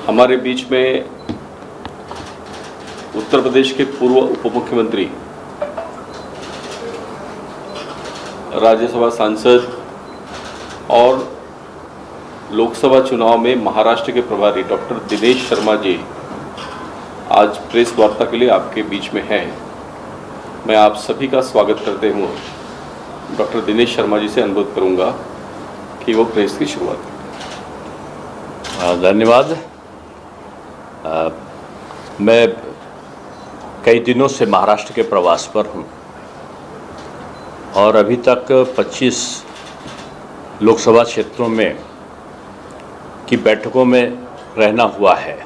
हमारे बीच में उत्तर प्रदेश के पूर्व उप मुख्यमंत्री, राज्यसभा सांसद और लोकसभा चुनाव में महाराष्ट्र के प्रभारी डॉक्टर दिनेश शर्मा जी आज प्रेस वार्ता के लिए आपके बीच में हैं। मैं आप सभी का स्वागत करते हुए डॉक्टर दिनेश शर्मा जी से अनुरोध करूंगा कि वो प्रेस की शुरुआत करें। धन्यवाद। मैं कई दिनों से महाराष्ट्र के प्रवास पर हूं और अभी तक 25 लोकसभा क्षेत्रों में की बैठकों में रहना हुआ है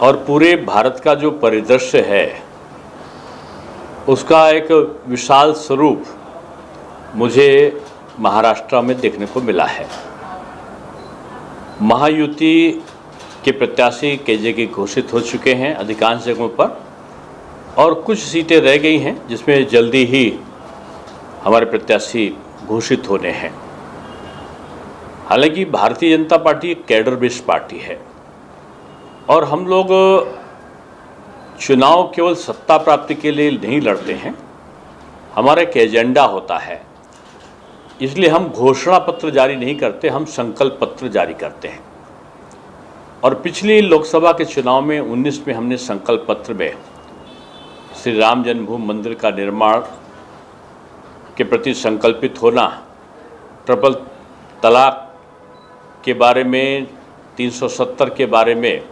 और पूरे भारत का जो परिदृश्य है उसका एक विशाल स्वरूप मुझे महाराष्ट्र में देखने को मिला है। महायुति के प्रत्याशी केजे घोषित हो चुके हैं अधिकांश जगहों पर और कुछ सीटें रह गई हैं जिसमें जल्दी ही हमारे प्रत्याशी घोषित होने हैं। हालांकि भारतीय जनता पार्टी एक कैडर बेस्ड पार्टी है और हम लोग चुनाव केवल सत्ता प्राप्ति के लिए नहीं लड़ते हैं, हमारा एक एजेंडा होता है। इसलिए हम घोषणा पत्र जारी नहीं करते, हम संकल्प पत्र जारी करते हैं। और पिछली लोकसभा के चुनाव में 19 में हमने संकल्प पत्र में श्री राम जन्मभूमि मंदिर का निर्माण के प्रति संकल्पित होना, ट्रिपल तलाक के बारे में, 370 के बारे में,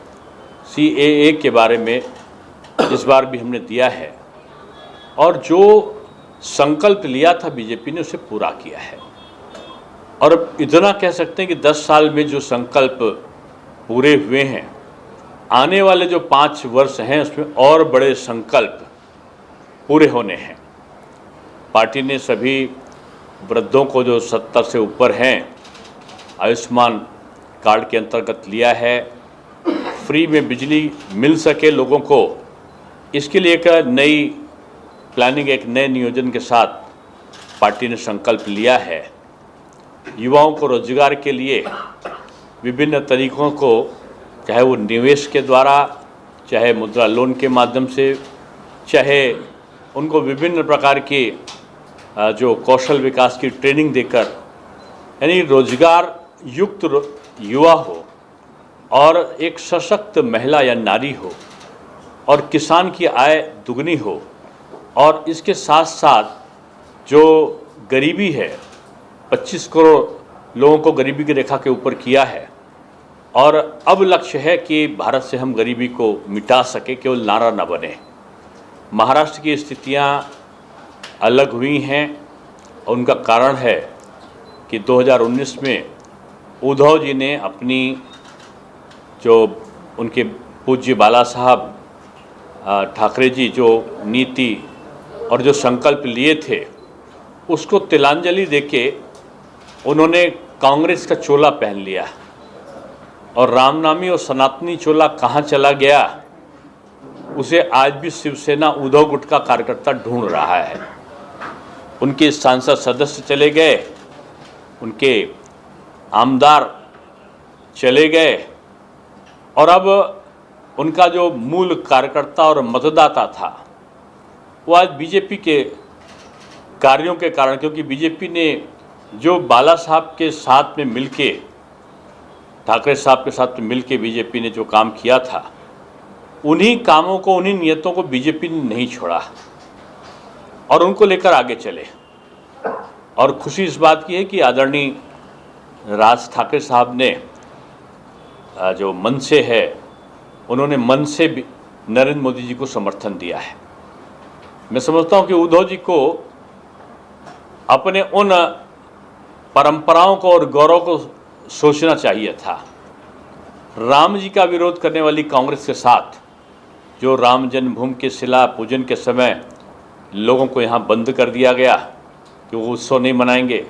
CAA के बारे में इस बार भी हमने दिया है और जो संकल्प लिया था बीजेपी ने उसे पूरा किया है। और अब इतना कह सकते हैं कि 10 साल में जो संकल्प पूरे हुए हैं, आने वाले जो 5 वर्ष हैं उसमें और बड़े संकल्प पूरे होने हैं। पार्टी ने सभी वृद्धों को जो 70 से ऊपर हैं आयुष्मान कार्ड के अंतर्गत लिया है, फ्री में बिजली मिल सके लोगों को, इसके लिए एक नई प्लानिंग, एक नए नियोजन के साथ पार्टी ने संकल्प लिया है। युवाओं को रोजगार के लिए विभिन्न तरीकों को, चाहे वो निवेश के द्वारा, चाहे मुद्रा लोन के माध्यम से, चाहे उनको विभिन्न प्रकार की जो कौशल विकास की ट्रेनिंग देकर, यानी रोजगार युक्त युवा हो और एक सशक्त महिला या नारी हो और किसान की आय दुगनी हो और इसके साथ साथ जो गरीबी है, 25 करोड़ लोगों को गरीबी की रेखा के ऊपर किया है और अब लक्ष्य है कि भारत से हम गरीबी को मिटा सके, केवल नारा न बने। महाराष्ट्र की स्थितियां अलग हुई हैं और उनका कारण है कि 2019 में उद्धव जी ने अपनी जो उनके पूज्य बाला साहब ठाकरे जी जो नीति और जो संकल्प लिए थे उसको तिलांजलि देके उन्होंने कांग्रेस का चोला पहन लिया और रामनामी और सनातनी चोला कहाँ चला गया उसे आज भी शिवसेना उद्धव गुट का कार्यकर्ता ढूंढ रहा है। उनके सांसद सदस्य चले गए, उनके आमदार चले गए और अब उनका जो मूल कार्यकर्ता और मतदाता था वो आज बीजेपी के कार्यों के कारण, क्योंकि बीजेपी ने जो बाला साहब के साथ में मिलके, ठाकरे साहब के साथ में मिलके बीजेपी ने जो काम किया था, उन्हीं कामों को, उन्हीं नियतों को बीजेपी ने नहीं छोड़ा और उनको लेकर आगे चले। और खुशी इस बात की है कि आदरणीय राज ठाकरे साहब ने जो मन से है, उन्होंने मन से भी नरेंद्र मोदी जी को समर्थन दिया है। मैं समझता हूं कि उद्धव जी को अपने उन परंपराओं को और गौरव को सोचना चाहिए था। राम जी का विरोध करने वाली कांग्रेस के साथ जो राम जन्मभूमि के शिला पूजन के समय लोगों को यहाँ बंद कर दिया गया कि वो उत्सव नहीं मनाएंगे,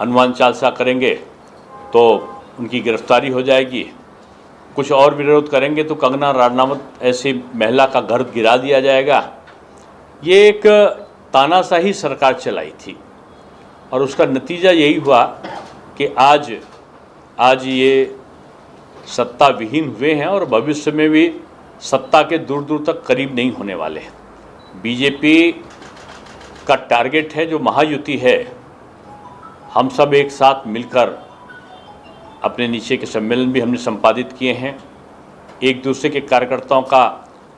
हनुमान चालीसा करेंगे तो उनकी गिरफ्तारी हो जाएगी, कुछ और विरोध करेंगे तो कंगना रनावत ऐसी महिला का घर गिरा दिया जाएगा। ये एक तानाशाही सरकार चलाई थी और उसका नतीजा यही हुआ कि आज ये सत्ता विहीन हुए हैं और भविष्य में भी सत्ता के दूर दूर तक करीब नहीं होने वाले हैं। बीजेपी का टारगेट है जो महायुति है, हम सब एक साथ मिलकर अपने नीचे के सम्मेलन भी हमने संपादित किए हैं। एक दूसरे के कार्यकर्ताओं का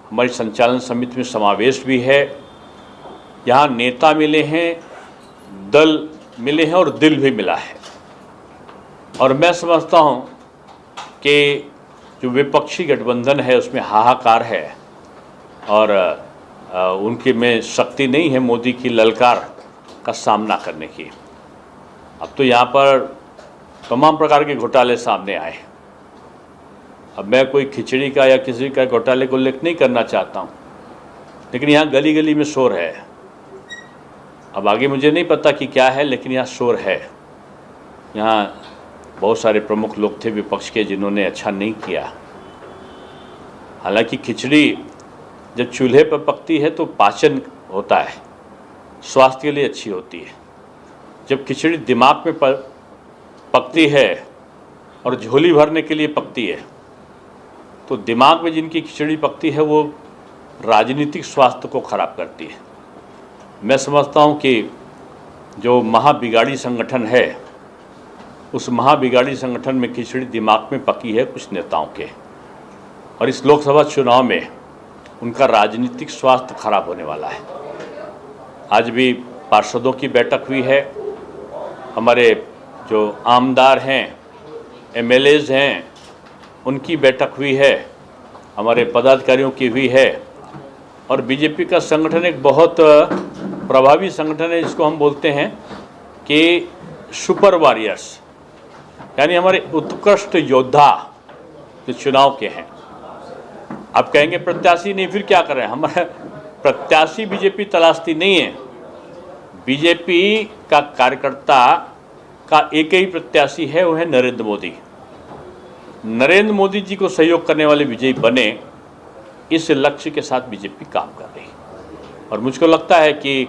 हमारी संचालन समिति में समावेश भी है। यहाँ नेता मिले हैं, दल मिले हैं और दिल भी मिला है। और मैं समझता हूँ कि जो विपक्षी गठबंधन है उसमें हाहाकार है और उनके में शक्ति नहीं है मोदी की ललकार का सामना करने की। अब तो यहाँ पर तमाम प्रकार के घोटाले सामने आए। अब मैं कोई खिचड़ी का या किसी का घोटाले को उल्लेख नहीं करना चाहता हूँ, लेकिन यहाँ गली गली में शोर है। अब आगे मुझे नहीं पता कि क्या है, लेकिन यहाँ शोर है। यहाँ बहुत सारे प्रमुख लोग थे विपक्ष के जिन्होंने अच्छा नहीं किया। हालांकि खिचड़ी जब चूल्हे पर पकती है तो पाचन होता है, स्वास्थ्य के लिए अच्छी होती है। जब खिचड़ी दिमाग में पकती है और झोली भरने के लिए पकती है, तो दिमाग में जिनकी खिचड़ी पकती है वो राजनीतिक स्वास्थ्य को खराब करती है। मैं समझता हूँ कि जो महाबिगाड़ी संगठन है, उस महाबिगाड़ी संगठन में खिचड़ी दिमाग में पकी है कुछ नेताओं के, और इस लोकसभा चुनाव में उनका राजनीतिक स्वास्थ्य खराब होने वाला है। आज भी पार्षदों की बैठक हुई है, हमारे जो आमदार हैं, एमएलएज हैं, उनकी बैठक हुई है, हमारे पदाधिकारियों की हुई है। और बीजेपी का संगठन एक बहुत प्रभावी संगठन है, जिसको हम बोलते हैं कि सुपर वॉरियर्स, यानी हमारे उत्कृष्ट योद्धा जो चुनाव के हैं। आप कहेंगे प्रत्याशी नहीं, फिर क्या करें? हमारे प्रत्याशी बीजेपी तलाशती नहीं है। बीजेपी का कार्यकर्ता का एक ही प्रत्याशी है, वो है नरेंद्र मोदी। नरेंद्र मोदी जी को सहयोग करने वाले विजयी बने, इस लक्ष्य के साथ बीजेपी काम कर रही है। और मुझको लगता है कि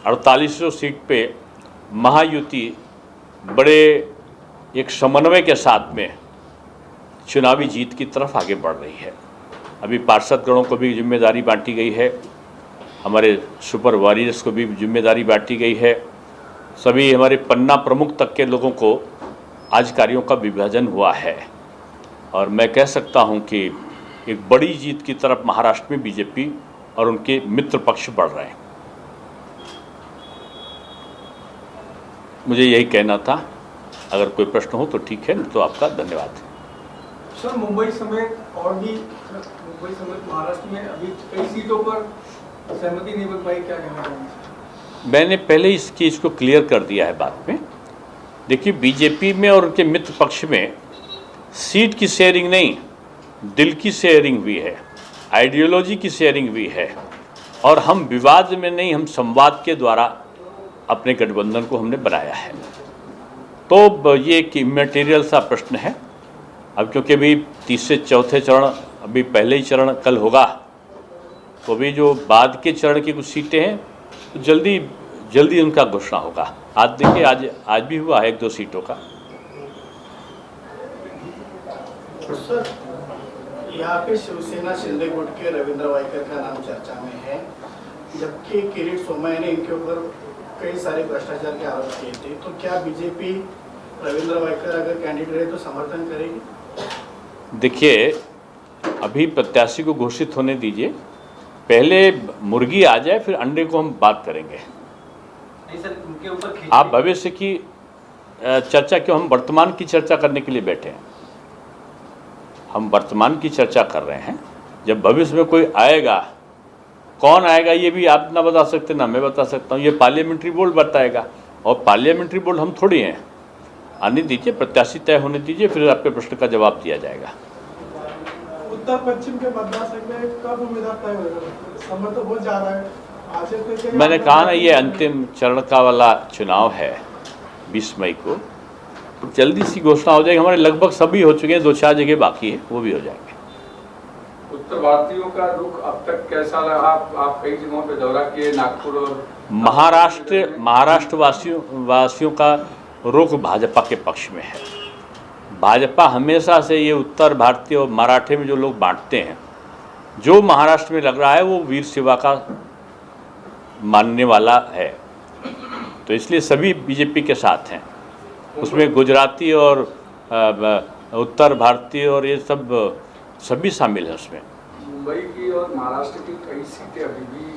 4800 सीट पे महायुति बड़े एक समन्वय के साथ में चुनावी जीत की तरफ आगे बढ़ रही है। अभी पार्षद गणों को भी जिम्मेदारी बांटी गई है, हमारे सुपर वॉरियर्स को भी जिम्मेदारी बांटी गई है। सभी हमारे पन्ना प्रमुख तक के लोगों को आज कार्यों का विभाजन हुआ है, और मैं कह सकता हूं कि एक बड़ी जीत की तरफ महाराष्ट्र में बीजेपी और उनके मित्र पक्ष बढ़ रहे हैं। मुझे यही कहना था। अगर कोई प्रश्न हो तो ठीक है, तो आपका धन्यवाद। सर, मुंबई समेत महाराष्ट्र में अभी कई सीटों पर सहमति नहीं बन पाई, क्या कहना चाहेंगे? मैंने पहले इस चीज़ को क्लियर कर दिया है बात में। देखिए, बीजेपी में और उनके मित्र पक्ष में सीट की शेयरिंग नहीं, दिल की शेयरिंग हुई है, आइडियोलॉजी की शेयरिंग हुई है। और हम विवाद में नहीं, हम संवाद के द्वारा अपने गठबंधन को हमने बनाया है। तो ये एक इमैटेरियल सा प्रश्न है। अब क्योंकि अभी तीसरे चौथे चरण, अभी पहले ही चरण कल होगा, तो अभी जो बाद के चरण की कुछ सीटें हैं तो जल्दी उनका घोषणा होगा। आज देखिए, आज भी हुआ है 1-2 सीटों का। सर, यहाँ पे शिवसेना शिंदे गुट के रविंद्र वायकर का नाम चर्चा में है, जबकि किरीट सोमैया ने इनके ऊपर कई सारे भ्रष्टाचार के आरोप किए थे। तो क्या बीजेपी रविंद्र वायकर अगर कैंडिडेट है तो समर्थन करेगी? देखिए, अभी प्रत्याशी को घोषित होने दीजिए, पहले मुर्गी आ जाए फिर अंडे को हम बात करेंगे। नहीं सर, उनके ऊपर आप भविष्य की चर्चा क्यों? हम वर्तमान की चर्चा करने के लिए बैठे हैं। हम वर्तमान की चर्चा कर रहे हैं। जब भविष्य में कोई आएगा, कौन आएगा ये भी आप ना बता सकते ना मैं बता सकता हूँ, ये पार्लियामेंट्री बोर्ड बताएगा। और पार्लियामेंट्री बोर्ड हम थोड़ी हैं। आने दीजिए, प्रत्याशी तय होने दीजिए, फिर आपके प्रश्न का जवाब दिया जाएगा। उत्तर पश्चिम के मतदार में कब उम्मीदवार तय होगा? समय तो बहुत ज़्यादा है। मैंने कहा ना, ये अंतिम चरण का वाला चुनाव है 20 मई को, तो जल्दी सी घोषणा हो जाएगी। हमारे लगभग सभी हो चुके हैं, 2-4 जगह बाकी है, वो भी हो जाएंगे। उत्तर भारतीयों का रुख अब तक कैसा रहा? आप कई जगहों पे दौरा किए, नागपुर और महाराष्ट्र वासियों का रुख भाजपा के पक्ष में है। भाजपा हमेशा से ये उत्तर भारतीय और मराठे में जो लोग बांटते हैं, जो महाराष्ट्र में लग रहा है वो वीर शिवा का मानने वाला है, तो इसलिए सभी बीजेपी के साथ हैं। उसमें गुजराती और उत्तर भारतीय और ये सब सभी शामिल हैं उसमें। मुंबई की और महाराष्ट्र की कई सीटें अभी भी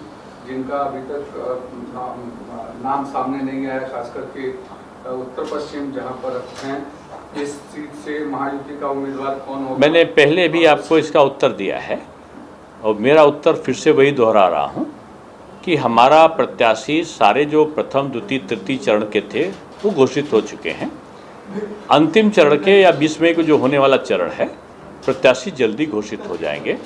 जिनका अभी तक नाम सामने नहीं आया, खास करके उत्तर पश्चिम जहां पर हैं, इस सीट से महायुति का उम्मीदवार कौन होगा? मैंने पहले भी आपको इसका उत्तर दिया है और मेरा उत्तर फिर से वही दोहरा रहा हूँ कि हमारा प्रत्याशी सारे जो प्रथम द्वितीय तृतीय चरण के थे वो घोषित हो चुके हैं। अंतिम चरण के या 20 मई को जो होने वाला चरण है, प्रत्याशी जल्दी घोषित हो जाएंगे।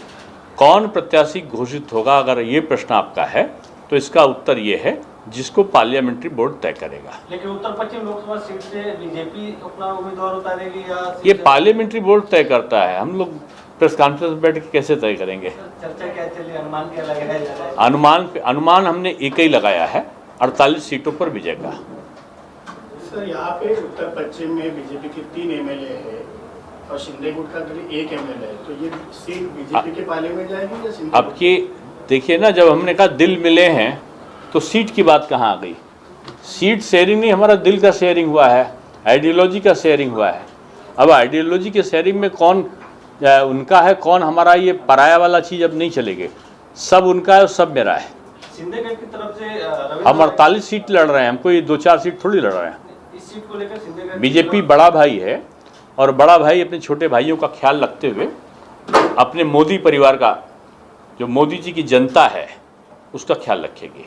कौन प्रत्याशी घोषित होगा, अगर ये प्रश्न आपका है तो इसका उत्तर ये है जिसको पार्लियामेंट्री बोर्ड तय करेगा। लेकिन उत्तर पश्चिम लोकसभा सीट से बीजेपी अपना उम्मीदवार उतारेगी या ये पार्लियामेंट्री बोर्ड तय करता है, हम लोग प्रेस कॉन्फ्रेंस में बैठ के कैसे तय करेंगे? चर्चा क्या चली, अनुमान क्या लगाया जा रहा है? अनुमान हमने एक ही लगाया है, 48 सीटों पर विजय का। सर, यहाँ पे उत्तर पश्चिम में बीजेपी के 3 एमएलए है और शिंदे गुट का करीब 1 एमएलए है, तो ये सीट बीजेपी के पाले में जाएगी या शिंदे? अब की देखिए ना, जब हमने कहा दिल मिले हैं तो सीट की बात कहाँ आ गई? सीट शेयरिंग नहीं, हमारा दिल का शेयरिंग हुआ है, आइडियोलॉजी का शेयरिंग हुआ है। अब आइडियोलॉजी के शेयरिंग में कौन उनका है कौन हमारा, ये पराया वाला चीज़ अब नहीं चलेगी। सब उनका है और सब मेरा है। शिंदे की तरफ से हम 48 सीट लड़ रहे हैं, हम कोई 2-4 सीट थोड़ी लड़ रहे हैं। इस सीट को लेकर शिंदे बीजेपी बड़ा भाई है और बड़ा भाई अपने छोटे भाइयों का ख्याल रखते हुए अपने मोदी परिवार का, जो मोदी जी की जनता है, उसका ख्याल रखेगी।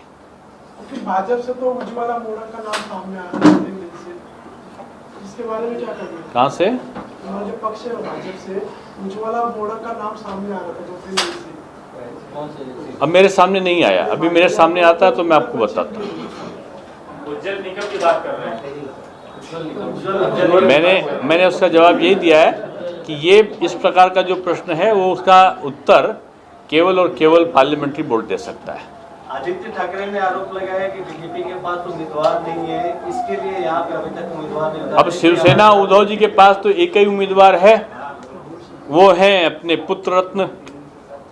फिर भाजपा से तो उज्ज्वला मोड़क का नाम सामने आ रहा है दिल्ली से, इसके बारे में क्या करेंगे? कहाँ से? जो पक्ष है भाजपा से उज्ज्वला मोड़क का नाम सामने आ रहा था दिल्ली से। अब मेरे सामने नहीं आया, अभी मेरे सामने आता है तो मैं आपको बताता हूँ। उज्जवल निगम की बात कर रहे हैं। मैंने उसका जवाब यही दिया है कि ये इस प्रकार का जो प्रश्न है वो उसका उत्तर केवल और केवल पार्लियामेंट्री बोर्ड दे सकता है। आदित्य ठाकरे ने आरोप लगाया कि बीजेपी के पास उम्मीदवार नहीं है, इसके लिए यहाँ पे अभी तक उम्मीदवार नहीं। अब शिवसेना उद्धव जी के पास तो एक ही उम्मीदवार है, वो है अपने पुत्र रत्न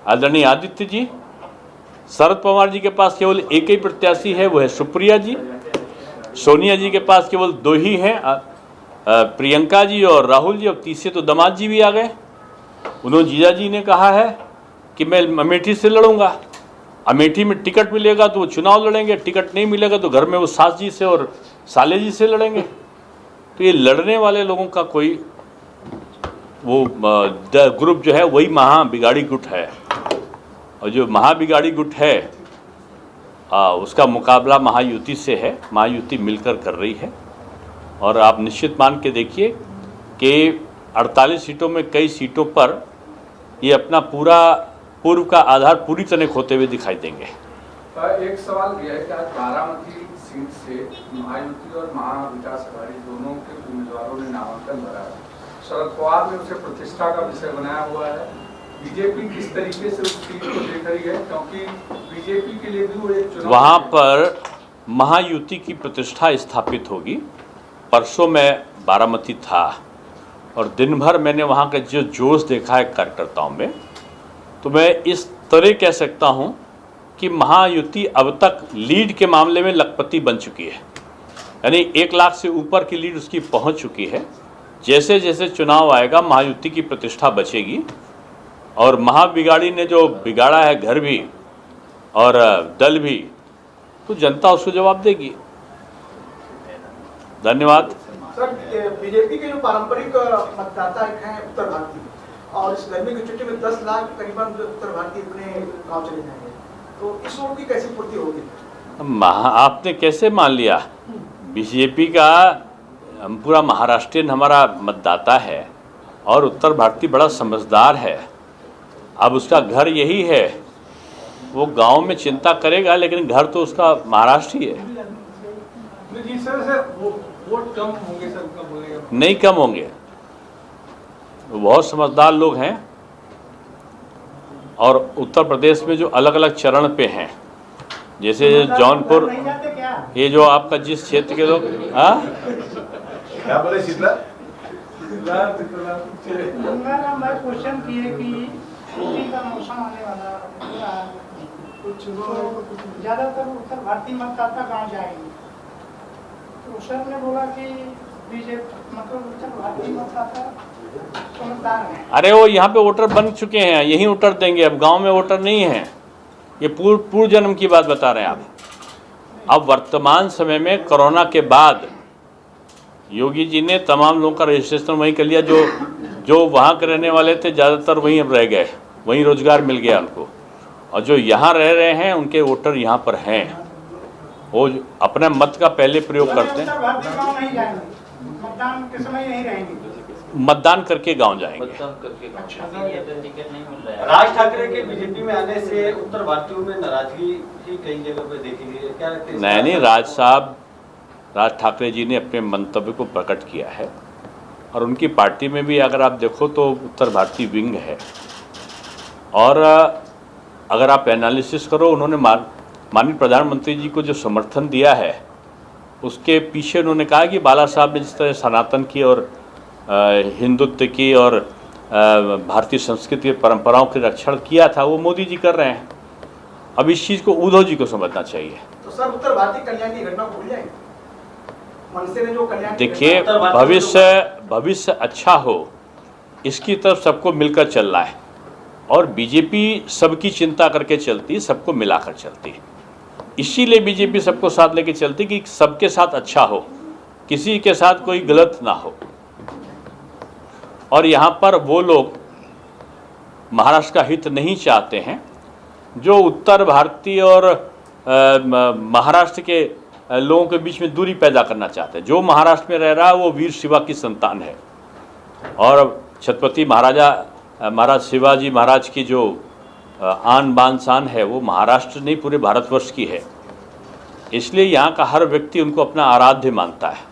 आदरणीय आदित्य जी। शरद पवार जी के पास केवल एक ही प्रत्याशी है, वो है सुप्रिया जी। सोनिया जी के पास केवल 2 ही हैं, प्रियंका जी और राहुल जी। अब तीसरे तो दामाद जी भी आ गए। उन्होंने जीजा जी ने कहा है कि मैं अमेठी से लड़ूंगा, अमेठी में टिकट मिलेगा तो वो चुनाव लड़ेंगे, टिकट नहीं मिलेगा तो घर में वो सास जी से और साले जी से लड़ेंगे। तो ये लड़ने वाले लोगों का कोई वो ग्रुप जो है वही महाबिगाड़ी गुट है, और जो महाबिगाड़ी गुट है उसका मुकाबला महायुति से है। महायुति मिलकर कर रही है और आप निश्चित मान के देखिए कि 48 सीटों में कई सीटों पर ये अपना पूर्व का आधार पूरी तरह खोते हुए दिखाई देंगे। एक सवाल यह है कि आज बारामती सीट से महायुति और महाविकास अघाड़ी दोनों के उम्मीदवारों ने नामांकन भरा है। शरद पवार ने उसे प्रतिष्ठा का विषय बनाया हुआ है। बीजेपी किस तरीके से उस सीट को देख रही है, क्योंकि बीजेपी के लिए भी वो एक चुनाव, वहाँ पर महायुति की प्रतिष्ठा स्थापित होगी। परसों मैं बारामती था और दिन भर मैंने वहाँ का जो जोश देखा है कार्यकर्ताओं में, तो मैं इस तरह कह सकता हूँ कि महायुति अब तक लीड के मामले में लखपति बन चुकी है, यानी 1 लाख से ऊपर की लीड उसकी पहुँच चुकी है। जैसे जैसे चुनाव आएगा महायुति की प्रतिष्ठा बचेगी और महाबिगाड़ी ने जो बिगाड़ा है घर भी और दल भी, तो जनता उसको जवाब देगी। धन्यवाद। सर, बीजेपी के जो पारंपरिक मतदाता हैं उत्तर भारतीय, और इस गर्मी की छुट्टी में 10 लाख करीबन उत्तर भारतीय अपने गांव चले जाएंगे, तो इस वोट की कैसी पूर्ति होगी? आपने कैसे मान लिया? बीजेपी का पूरा महाराष्ट्रियन हमारा मतदाता है और उत्तर भारतीय बड़ा समझदार है। अब उसका घर यही है, वो गांव में चिंता करेगा लेकिन घर तो उसका महाराष्ट्र ही है। जी सर, वोट कम होंगे सर, कब बोलेगा? नहीं कम होंगे, बहुत समझदार लोग हैं। और उत्तर प्रदेश में जो अलग अलग चरण पे हैं, जैसे जौनपुर, ये जो आपका जिस क्षेत्र के लोग, हाँ क्या बोले शीतला? मैं क्वेश्चन किए कि छुट्टी का मौसम आने वाला है, कुछ तो ज़्यादातर उत्तर भारतीय मतदाता गांव जाएंगे, तो सर ने बोला कि बीजेपी मतलब उत्तर भारतीय मतदाता समझदार हैं। अरे वो यहाँ पे वोटर बन चुके हैं, यहीं वोटर देंगे, अब गांव में वोटर नहीं है। ये पूर्व जन्म की बात बता रहे हैं आप। अब वर्तमान समय में कोरोना के बाद योगी जी ने तमाम लोगों का रजिस्ट्रेशन वहीं कर लिया, जो वहाँ के रहने वाले थे ज़्यादातर वहीं अब रह गए, वहीं रोजगार मिल गया उनको, और जो यहाँ रह रहे हैं उनके वोटर यहाँ पर हैं, वो अपना मत का पहले प्रयोग करते हैं। उत्तर भारतीय गाँव नहीं जाएंगे, मतदान के समय यहीं रहेंगे, मतदान करके गांव जाएंगे। राज ठाकरे के बीजेपी में आने से उत्तर भारतीयों में नाराजगी ही कई जगह पे देखी गई है, क्या लगता है? नहीं, राज ठाकरे जी ने अपने मंतव्य को प्रकट किया है, और उनकी पार्टी में भी अगर आप देखो तो उत्तर भारतीय विंग है, और अगर आप एनालिसिस करो, उन्होंने माननीय प्रधानमंत्री जी को जो समर्थन दिया है उसके पीछे उन्होंने कहा कि बाला साहब ने जिस तरह सनातन की और हिंदुत्व की और भारतीय संस्कृति और परंपराओं के रक्षण किया था, वो मोदी जी कर रहे हैं। अब इस चीज़ को उद्धव जी को समझना चाहिए। तो सर उत्तर भारतीय कल्याण की घटना भूल जाएंगे, मनसे ने जो कल्याण की देखिए, घटना- भविष्य अच्छा हो, इसकी तरफ सबको मिलकर चलना है, और बीजेपी सबकी चिंता करके चलती, सबको मिलाकर चलती। इसीलिए बीजेपी सबको साथ लेके चलती कि सबके साथ अच्छा हो, किसी के साथ कोई गलत ना हो। और यहाँ पर वो लोग महाराष्ट्र का हित नहीं चाहते हैं जो उत्तर भारतीय और महाराष्ट्र के लोगों के बीच में दूरी पैदा करना चाहते हैं। जो महाराष्ट्र में रह रहा है वो वीर शिवा की संतान है, और छत्रपति महाराज शिवाजी महाराज की जो आन बान शान है वो महाराष्ट्र नहीं पूरे भारतवर्ष की है। इसलिए यहाँ का हर व्यक्ति उनको अपना आराध्य मानता है।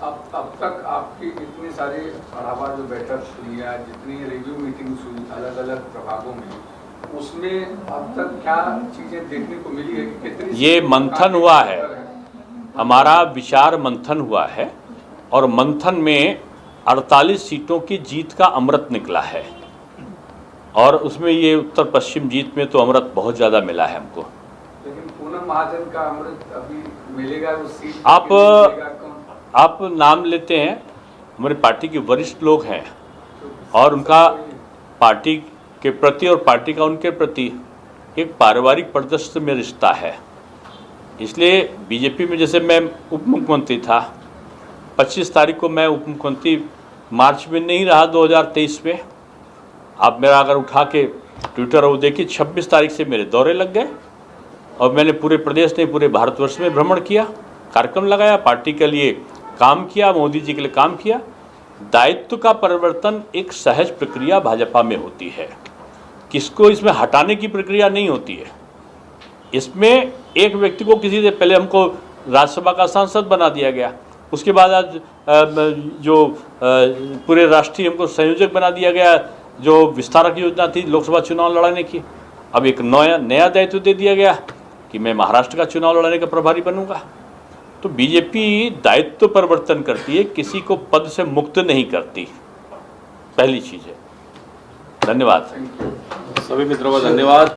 अब तक आपकी इतनी सारी बढ़ावा जो बैठक हुई है, जितनी रिव्यू मीटिंग्स हुई अलग अलग प्रभागों में, उसमें अब तक क्या चीजें देखने को मिली है कि कितनी ये मंथन हुआ है, हमारा विचार मंथन हुआ है, और मंथन में 48 सीटों की जीत का अमृत निकला है, और उसमें ये उत्तर पश्चिम जीत में तो अमृत बहुत ज़्यादा मिला है हमको। लेकिन पूनम महाजन का अमृत अभी मिलेगा, उस सीट आप नाम लेते हैं, हमारी पार्टी के वरिष्ठ लोग हैं, और उनका पार्टी के प्रति और पार्टी का उनके प्रति एक पारिवारिक परिदृश्य में रिश्ता है। इसलिए बीजेपी में जैसे मैं उप मुख्यमंत्री था, 25 तारीख को मैं उप मुख्यमंत्री मार्च में नहीं रहा 2023 में। आप मेरा अगर उठा के ट्विटर वो देखिए, 26 तारीख से मेरे दौरे लग गए, और मैंने पूरे प्रदेश नहीं पूरे भारतवर्ष में भ्रमण किया, कार्यक्रम लगाया, पार्टी के लिए काम किया, मोदी जी के लिए काम किया। दायित्व का परिवर्तन एक सहज प्रक्रिया भाजपा में होती है, किसको इसमें हटाने की प्रक्रिया नहीं होती है। इसमें एक व्यक्ति को किसी से पहले हमको राज्यसभा का सांसद बना दिया गया, उसके बाद आज जो पूरे राष्ट्रीय हमको संयोजक बना दिया गया, जो विस्तारक योजना थी लोकसभा चुनाव लड़ने की, अब एक नया दायित्व दे दिया गया कि मैं महाराष्ट्र का चुनाव लड़ने का प्रभारी बनूंगा। तो बीजेपी दायित्व परिवर्तन करती है, किसी को पद से मुक्त नहीं करती, पहली चीज़ है। धन्यवाद सभी मित्रों का धन्यवाद।